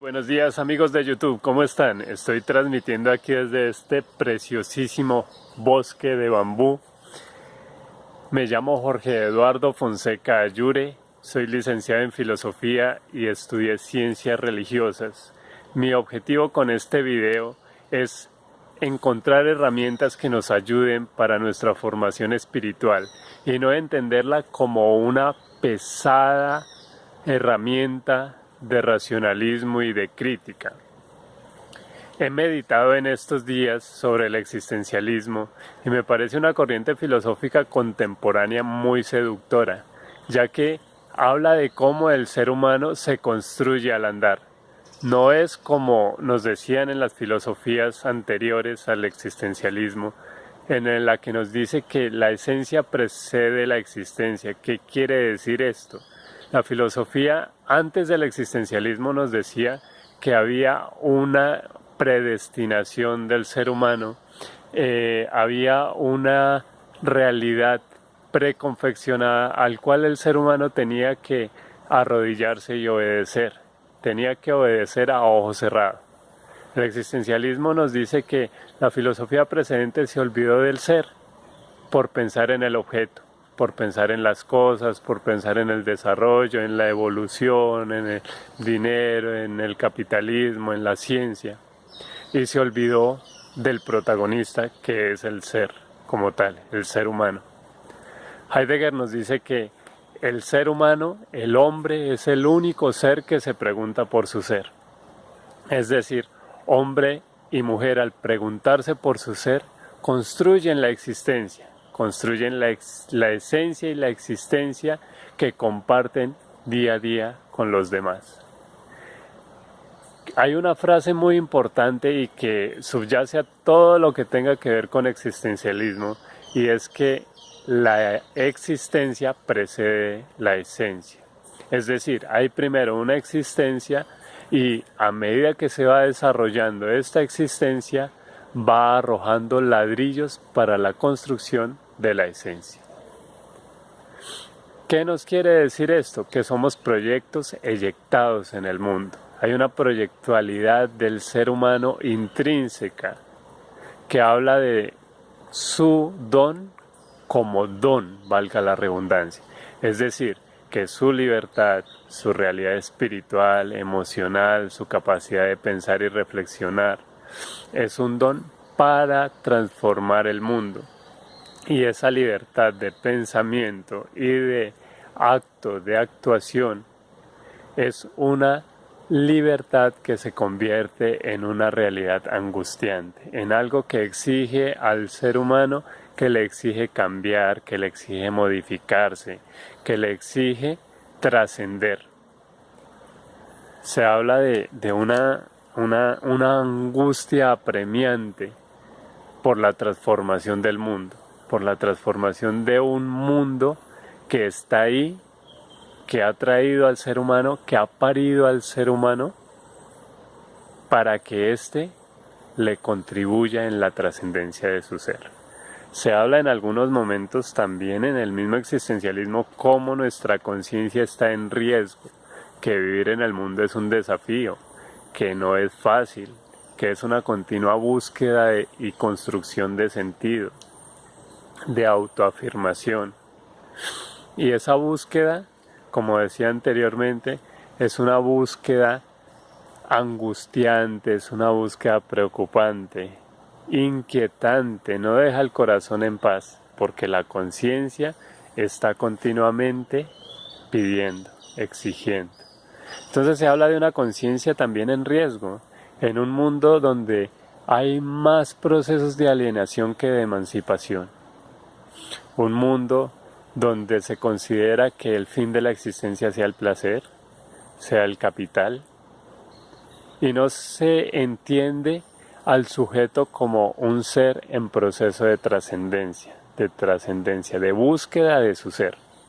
Buenos días amigos de YouTube, ¿cómo están? Estoy transmitiendo aquí desde este preciosísimo bosque de bambú. Me llamo Jorge Eduardo Fonseca Ayure, soy licenciado en Filosofía y estudié Ciencias Religiosas. Mi objetivo con este video es encontrar herramientas que nos ayuden para nuestra formación espiritual y no entenderla como una pesada herramienta de racionalismo y de crítica. He meditado en estos días sobre el existencialismo y me parece una corriente filosófica contemporánea muy seductora, ya que habla de cómo el ser humano se construye al andar. No es como nos decían en las filosofías anteriores al existencialismo, en la que nos dice que la esencia precede la existencia. ¿Qué quiere decir esto? La filosofía antes del existencialismo nos decía que había una predestinación del ser humano, había una realidad preconfeccionada al cual el ser humano tenía que arrodillarse y obedecer, tenía que obedecer a ojo cerrado. El existencialismo nos dice que la filosofía precedente se olvidó del ser por pensar en el objeto, por pensar en las cosas, por pensar en el desarrollo, en la evolución, en el dinero, en el capitalismo, en la ciencia. Y se olvidó del protagonista, que es el ser como tal, el ser humano. Heidegger nos dice que el ser humano, el hombre, es el único ser que se pregunta por su ser. Es decir, hombre y mujer al preguntarse por su ser, construyen la existencia. Construyen la esencia y la existencia que comparten día a día con los demás. Hay una frase muy importante y que subyace a todo lo que tenga que ver con existencialismo, y es que la existencia precede la esencia. Es decir, hay primero una existencia y a medida que se va desarrollando esta existencia, va arrojando ladrillos para la construcción de la esencia. ¿Qué nos quiere decir esto? Que somos proyectos eyectados en el mundo. Hay una proyectualidad del ser humano intrínseca que habla de su don como don, valga la redundancia. Es decir, que su libertad, su realidad espiritual, emocional, su capacidad de pensar y reflexionar, es un don para transformar el mundo. Y esa libertad de pensamiento y de acto, de actuación, es una libertad que se convierte en una realidad angustiante, en algo que exige al ser humano, que le exige cambiar, que le exige modificarse, que le exige trascender. Se habla de una angustia apremiante por la transformación del mundo, por la transformación de un mundo que está ahí, que ha traído al ser humano, que ha parido al ser humano, para que éste le contribuya en la trascendencia de su ser. Se habla en algunos momentos también en el mismo existencialismo cómo nuestra conciencia está en riesgo, que vivir en el mundo es un desafío, que no es fácil, que es una continua búsqueda y construcción de sentido, de autoafirmación. Y esa búsqueda, como decía anteriormente, es una búsqueda angustiante, es una búsqueda preocupante, inquietante, no deja el corazón en paz, porque la conciencia está continuamente pidiendo, exigiendo. Entonces se habla de una conciencia también en riesgo, en un mundo donde hay más procesos de alienación que de emancipación. Un mundo donde se considera que el fin de la existencia sea el placer, sea el capital, y no se entiende al sujeto como un ser en proceso de trascendencia, de búsqueda de su ser.